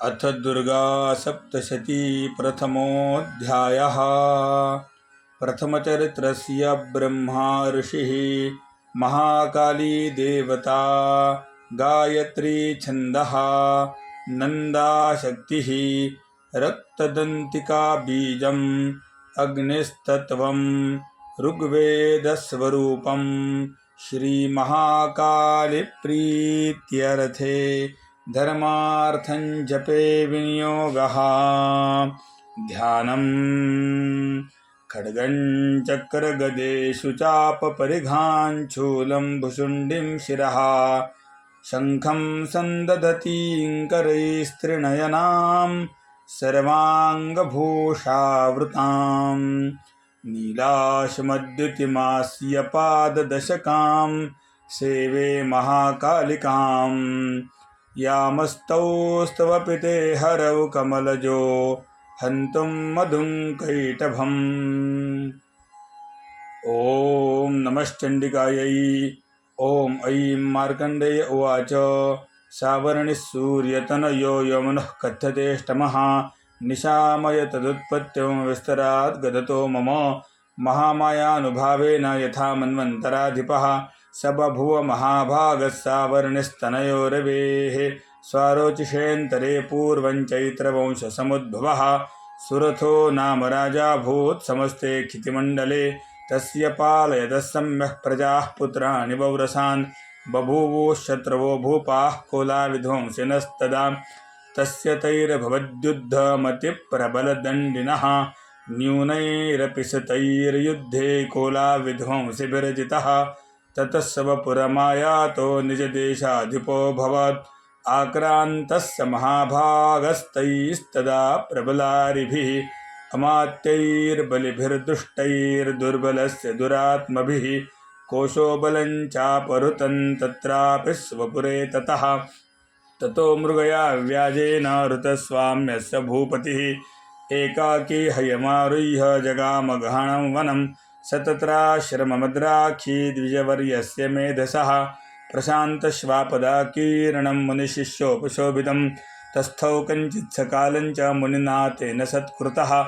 अथ दुर्गा सप्तशती प्रथमोऽध्यायः। प्रथमचरित्रस्य ब्रह्मा ऋषिः, महाकाली देवता, गायत्री छन्दः, नन्दा शक्तिः, रक्तदन्तिका बीजम्, अग्निस्तत्त्वं, ऋग्वेदस्वरूपं। श्रीमहाकालीप्रीत्यर्थे धर्मार्थं जपे विनियोगः। ध्यानं खड्गं चक्रगदेषु चापपरिघां शूलं भुशुण्डिं शिरः, शङ्खं सन्दधतीं करैस्त्रिनयनां सर्वाङ्गभूषावृतां, नीलाशमद्युतिमास्यपाददशकां सेवे महाकालिकां। यामस्तौस्तवपिते हरौ कमलजो हन्तुं मधुं कैटभम्। ॐ नमश्चण्डिकायै। ॐ ऐं मार्कण्डेय उवाच। सावर्णिः सूर्यतनयो यमुनः कथ्यतेष्टमः, निशामय तदुत्पत्तिं विस्तरात् गदतो मम। महामायानुभावेन यथा मन्वन्तराधिपः, स बभूव महाभागः सावर्णिस्तनयो रवेः। स्वारोचिषेऽन्तरे पूर्वं चैत्रवंशसमुद्भवः, सुरथो नाम राजाभूत् समस्ते क्षितिमण्डले। तस्य पालयतः सम्यः प्रजाः पुत्राणि वौरसान्, बभूवुः शत्रवो भूपाः कोलाविध्वंसिनस्तदा। तस्य तैर्भवद्युद्धमतिप्रबलदण्डिनः, न्यूनैरपि शतैर्युद्धे कोलाविध्वंसिभिर्जितः। ततः स वपुरमायातो निजदेशाधिपोऽभवत्, आक्रान्तस्य महाभागस्तैस्तदा प्रबलारिभिः। अमात्यैर्बलिभिर्दुष्टैर्दुर्बलस्य दुरात्मभिः, कोशो बलं चापहृतं तत्रापि स्वपुरे ततः। ततो मृगया व्याजेन ऋतस्वाम्यस्य भूपतिः, एकाकी हयमारुह्य जगाम गहनं वनं। स तत्राश्रममद्राक्षी द्विजवर्यस्य मेधसः, प्रशान्तश्वापदाकीर्णं मुनिशिष्योपशोभितं। तस्थौ कञ्चित् सकालं च मुनिना तेन सत्कृतः,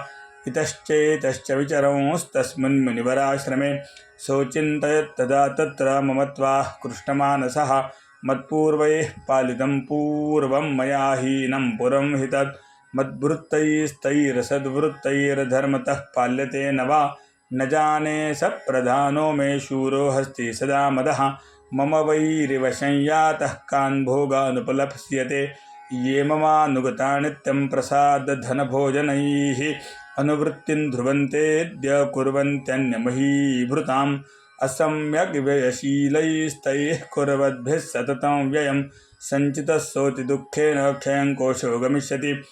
इतश्चेतश्च विचरंस्तस्मिन् मुनिवराश्रमे। सोचिन्तयत्तदा तत्र ममत्वाः कृष्णमानसः, मत्पूर्वैः पालितं पूर्वं मया हीनं पुरं हि तत्। मद्वृत्तैस्तैरसद्वृत्तैर्धर्मतः पाल्यते न वा, न जाने स प्रधानो मे शूरो हस्ति सदा मदः। मम वैरिवशं यातः कान् भोगानुपलप्स्यते, ये ममानुगता नित्यं प्रसादधनभोजनैः। अनुवृत्तिं ध्रुवन्तेऽद्य कुर्वन्त्यन्यमहीभृताम्, असम्यग् व्ययशीलैस्तैः कुर्वद्भिः सततं व्ययं। सञ्चितः सोऽति दुःखेन क्षयं कोशो गमिष्यति,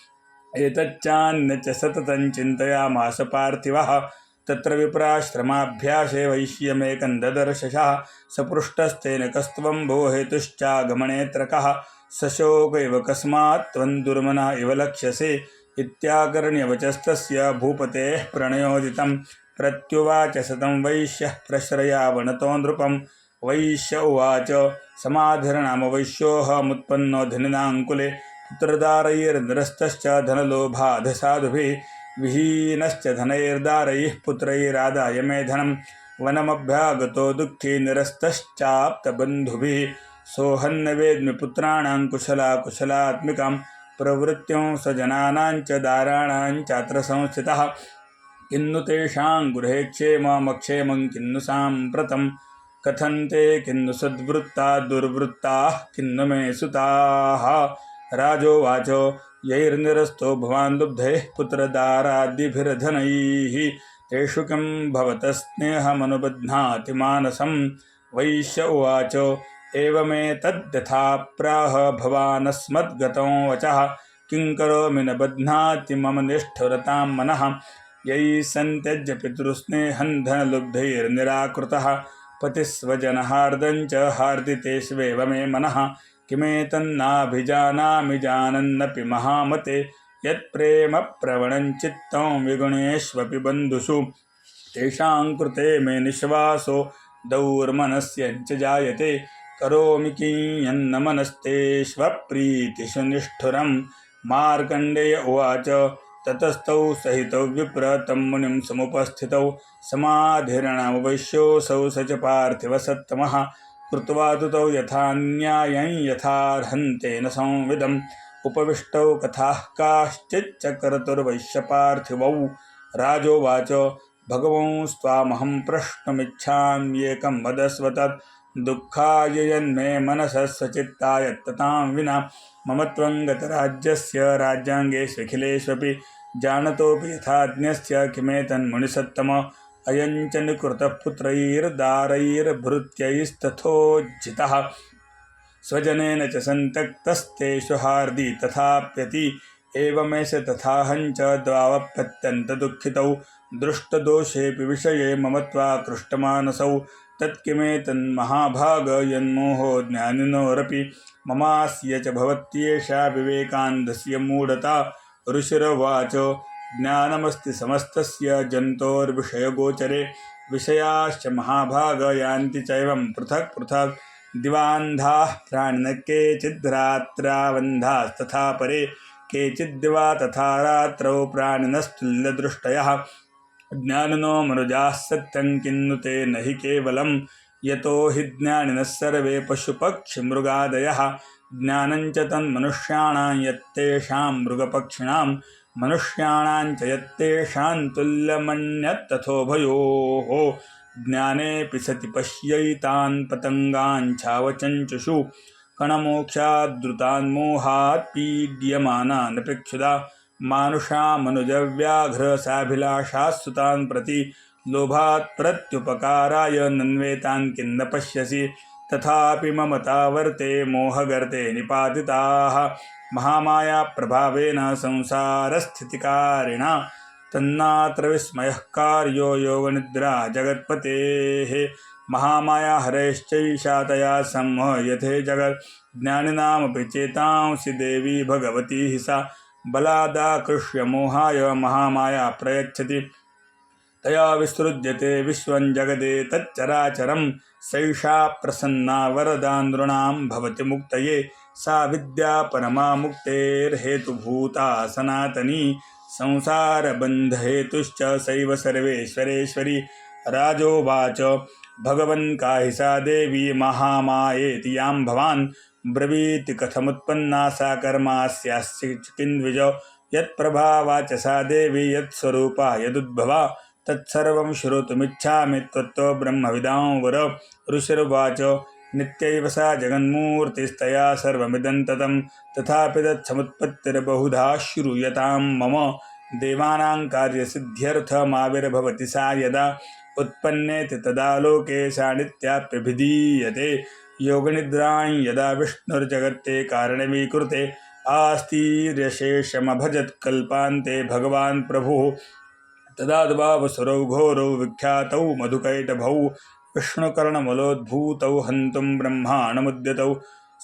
एतच्चान्यच्च सततं चिन्तयामास पार्थिवः। तत्र विप्राश्रमाभ्यासे वैश्यमेकं ददर्शशः, सपृष्टस्तेन कस्त्वं भो हेतुश्चागमनेऽत्र कः। सशोक इव कस्मात् त्वं दुर्मनः इव लक्ष्यसे, इत्याकर्ण्यवचस्तस्य भूपतेः प्रणयोदितं। प्रत्युवाच सतं वैश्यः प्रश्रयावनतो नृपं। वैश्य उवाच, समाधिर्नाम वैश्योऽहमुत्पन्नो धनिनाङ्कुले, पुत्रदारैर्निरस्तश्च धनलोभाधसाधुभिः, विहीनश्च धनैर्दारैः पुत्रैरादाय मे धनं। वनमभ्यागतो दुःखी निरस्तश्चाप्तबन्धुभिः, सोऽहन्न वेद्मि पुत्राणां कुशलाकुशलात्मिकां। प्रवृत्तिं स्वजनानां च दाराणां चात्र संस्थितः, किन्नु तेषां गृहे क्षेममक्षेमं किन्नु साम्प्रतं। कथन्ते किन्नु सद्वृत्ता दुर्वृत्ताः किन्नु मे सुताः। राजोवाच, यैर्निरस्तो भवान् लुब्धैः पुत्रदारादिभिर्धनैः, तेषु किं भवतः स्नेहमनुबध्नाति मानसं। वैश्य उवाच, एवमेतद्यथा प्राह भवानस्मद्गतं वचः, किं करोमि न बध्नाति मम निष्ठुरतां मनः। यैः सन्त्यज्य पितृस्नेहं धनलुब्धैर्निराकृतः, पतिस्वजनहार्दं च हार्दितेष्वेव मे मनः। किमेतन्नाभिजानामि जानन्नपि महामते, यत्प्रेम प्रवणं चित्तं विगुणेष्वपि बन्धुषु। तेषां कृते मे निश्वासो दौर्मनस्यञ्च जायते, करोमि कियन्न मनस्तेष्वप्रीतिषु निष्ठुरम्। मार्कण्डेय उवाच ततस्तौ सहितौ विप्र तं मुनिं समुपस्थितौ समाधिर्णमुपश्योऽसौ स च पार्थिवसत्तमः कृत्वा तु तौ यथा न्यायं यथार्हन्तेन संविदम् उपविष्टौ कथाः काश्चिच्चकर्तुर्वैश्यपार्थिवौ राजोवाच भगवंस्त्वामहं प्रश्नमिच्छाम्येकं वदस्व तत् दुःखाय यन्मे मनसः सचित्ताय ततां विना मम त्वं गतराज्यस्य राज्याङ्गेष्वखिलेष्वपि जानतोऽपि यथाज्ञस्य किमेतन्मुनिसत्तम अयं च निकृतः पुत्रैर्दारैर्भृत्यैस्तथोज्झितः स्वजनेन च सन्तक्तस्तेषु हार्दि तथाप्यति एवमेष तथाहं च द्वावप्यत्यन्तदुःखितौ दृष्टदोषेऽपि विषये मम त्वाकृष्टमानसौ तत्किमेतन्महाभाग यन्मोहो ज्ञानिनोरपि ममास्य च भवत्येषा विवेकान्धस्य मूढता ऋषिरुवाच ज्ञानमस्ति समस्तस्य जन्तोर्विषयगोचरे विषयाश्च महाभाग यान्ति चैवं पृथक् पृथक् दिवान्धाः प्राणिनः केचिद्रात्रावन्धास्तथा परे केचिद्दिवा तथा रात्रौ प्राणिनस्तुल्यदृष्टयः ज्ञानिनो मनुजाः सत्यं किन्नु ते न हि केवलं यतो हि ज्ञानिनः सर्वे पशुपक्षिमृगादयः ज्ञानं च तन्मनुष्याणां यत्तेषां मृगपक्षिणां मनुष्याणां च यत्तेषां तुल्यमन्यत्तथोभयोः ज्ञानेऽपि सति पश्यैतान् पतङ्गान् छावचञ्चुषु कणमोक्षाद्रुतान् मोहात् पीड्यमानान् क्षुधा मानुषामनुजव्याघ्रसाभिलाषाः सुतान् प्रति लोभात् प्रत्युपकाराय नन्वेतान् किन्न पश्यसि तथापि ममता वर्ते मोहगर्ते निपातिताः महामायाप्रभावेन संसारस्थितिकारिणा तन्नात्र विस्मयः कार्यो योगनिद्रा जगत्पतेः महामाया हरैश्चैषा तया संहयते जगत् ज्ञानिनामपि चेतांसि देवी भगवती हि सा बलादाकृष्य मोहाय महामाया प्रयच्छति तया विसृज्यते विश्वं जगदेतच्चराचरं सैषा प्रसन्ना वरदा नृणां भवति मुक्तये सा विद्या परमा मुक्तेर्हेतुभूता सनातनी संसारबन्धहेतुश्च सैव सर्वेश्वरेश्वरी राजोवाच भगवन् काहि सा देवी महामायेति यां भवान् ब्रवीति कथमुत्पन्ना सा कर्मास्यास्ति किन्द्विज यत्प्रभावा च सा देवी यत्स्वरूपा यदुद्भवा तत्सर्वं श्रोतुमिच्छामि त्वत्तो ब्रह्मविदां वर ऋषिरुवाच नित्यैव सा जगन्मूर्तिस्तया सर्वमिदं ततं तथापि तत्समुत्पत्तिर्बहुधा श्रूयतां मम देवानां कार्यसिद्ध्यर्थमाविर्भवति सा यदा उत्पन्नेति तदा लोके सा नित्याप्यभिधीयते योगनिद्रां यदा विष्णुर्जगत्ते कारणीकृते आस्तिर्यशेषमभजत्कल्पान्ते भगवान् प्रभुः तदा द्वावसुरौ घोरौ विख्यातौ मधुकैटभौ विष्णुकर्णमलोद्भूतौ हन्तुं ब्रह्माणमुद्यतौ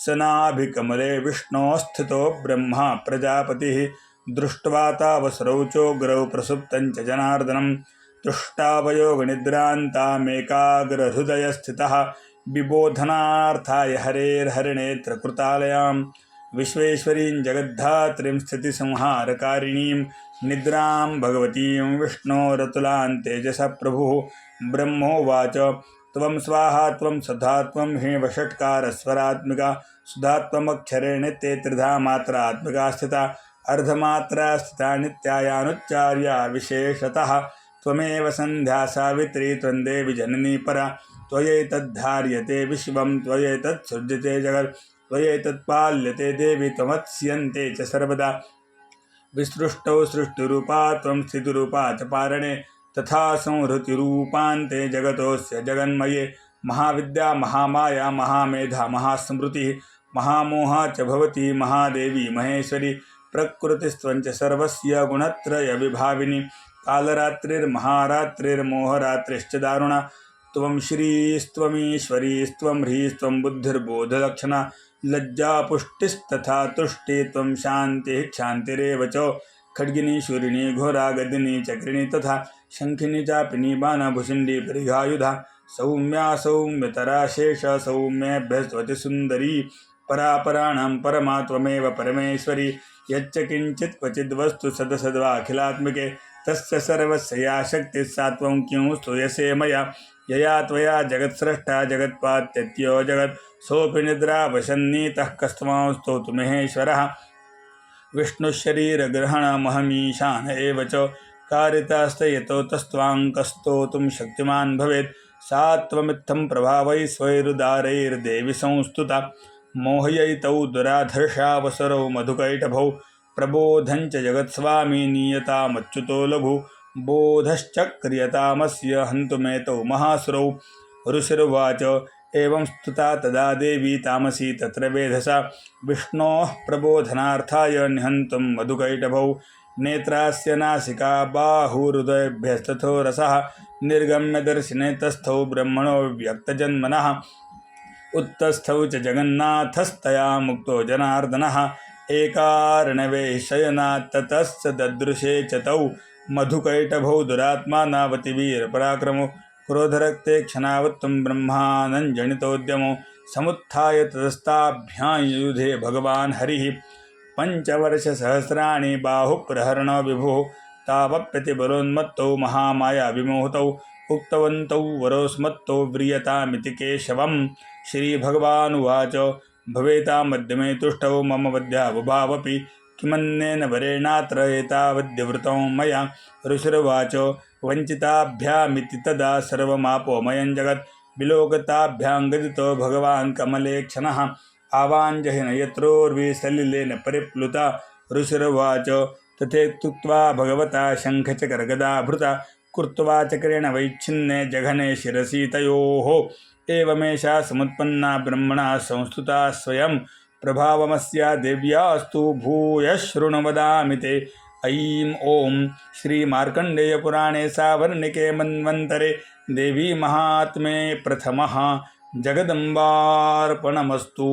सनाभिकमले विष्णोस्थितो ब्रह्मा प्रजापतिः दृष्ट्वा तावसुरौ चोग्रौ प्रसुप्तं च जनार्दनं तुष्टावयोगनिद्रान्तामेकाग्रहृदयस्थितः विबोधनार्थाय हरेर्हरिणेत्रकृतालयां विश्वेश्वरीं जगद्धात्रीं स्थितिसंहारकारिणीं निद्रां भगवतीं विष्णोरतुलां तेजसः प्रभुः ब्रह्मोवाच त्वं स्वाहा त्वं सदा त्वं हि वषट्कारस्वरात्मिका सुधा त्वमक्षरे नित्ये त्रिधा मात्रात्मिका स्थिता अर्धमात्रा स्थिता नित्यायानुच्चार्या विशेषतः त्वमेव सन्ध्या सावित्री त्वं देवि जननी परा त्वयैतद्धार्यते विश्वं त्वयैतत्सृज्यते जगत् त्वयैतत्पाल्यते देवी त्वमत्स्यन्ते च सर्वदा विसृष्टौ सृष्टिरूपा त्वं स्थितिरूपा च पारणे तथा संहृतिरूपान्ते जगतोऽस्य जगन्मये महाविद्या महामाया महामेधा महास्मृतिः महामोहा च भवती महादेवी महेश्वरी प्रकृतिस्त्वं च सर्वस्य गुणत्रयविभाविनी कालरात्रिर्महारात्रिर्मोहरात्रिश्च दारुणा त्वं श्रीस्त्वमीश्वरीस्त्वं ह्रीस्त्वं बुद्धिर्बोधलक्षणा लज्जा पुष्टिस्तथा तुष्टि त्वं शान्तिः क्षान्तिरेव च खड्गिनी शूरिणी घोरा गदिनी चक्रिणी तथा शङ्खिनी चापिनी बाणभुषुण्डी परिघायुधा सौम्या सौम्यतरा शेष सौम्येभ्यस्त्वति सुन्दरी परापराणां परमा त्वमेव परमेश्वरी यच्च किंचित् क्वचिद् वस्तु सदसद्वा अखिलात्मिके तस्य सर्वस्य या शक्तिः सा त्वं किं स्तूयसे मया यया त्वया जगत्सृष्टा जगत्पात्यत्यो जगत् सोऽपि निद्रावशन्नीतः कस्मां स्तोतु महेश्वरः विष्णुशरीरग्रहणमहमीशान एव च कारितास्तयतो तस्त्वाङ्कस्तोतुं शक्तिमान् भवेत् सा त्वमित्थं प्रभावैः स्वैरुदारैर्देवि संस्तुता मोहयितौ दुराधर्षावसरौ मधुकैटभौ प्रबोधञ्च जगत्स्वामी नीयतामच्युतो लघु बोधश्च क्रियतामस्य हन्तुमेतौ महासुरौ ऋषिरुवाच एवं स्तुता तदा देवी तामसी तत्र वेधसा विष्णोः प्रबोधनार्थाय निहन्तुं मधुकैटभौ नेत्रास्य नासिका बाहुहृदयभ्यस्तथो रसः निर्गम्य दर्शिने तस्थौ ब्रह्मणो व्यक्तजन्मनः उत्तस्थौ च जगन्नाथस्तया मुक्तो जनार्दनः एकार्णवे शयनात् ततश्च ददृशे च तौ मधुकैटभौ दुरात्मा नावतिवीरपराक्रमो क्रोधरक्ते क्षणावत्तं ब्रह्मानञ्जनितोद्यमो समुत्थाय ततस्ताभ्यां युधे भगवान् हरिः पञ्चवर्षसहस्राणि बाहुप्रहरणो विभुः तावप्यतिबलोन्मत्तौ महामाया विमोहितौ उक्तवन्तौ वरोस्मत्तौ व्रियतामिति केशवम् श्रीभगवानुवाच भवेतामद्य मे तुष्टौ मम वद्यावभावपि किमन्येन वरेणात्र एतावद्यवृतं मया ऋषिरुवाच वञ्चिताभ्यामिति तदा सर्वमापोमयं जगत् विलोकताभ्यां गदितो भगवान् कमलेक्षणः आवाञ्जहिन यत्रोर्विसलिलेन परिप्लुता ऋषिरुवाच तथेत्युक्त्वा भगवता शङ्खचक्रगदाभृता कृत्वा चक्रेण वैच्छिन्ने जघने शिरसि तयोः एवमेषा समुत्पन्ना ब्रह्मणा संस्तुता स्वयं प्रभावमस्या देव्यास्तु भूयः शृणु वदामि ते ऐं ॐ श्रीमार्कण्डेयपुराणे सावर्णिके मन्वन्तरे देवी महात्म्ये प्रथमः जगदम्बार्पणमस्तु।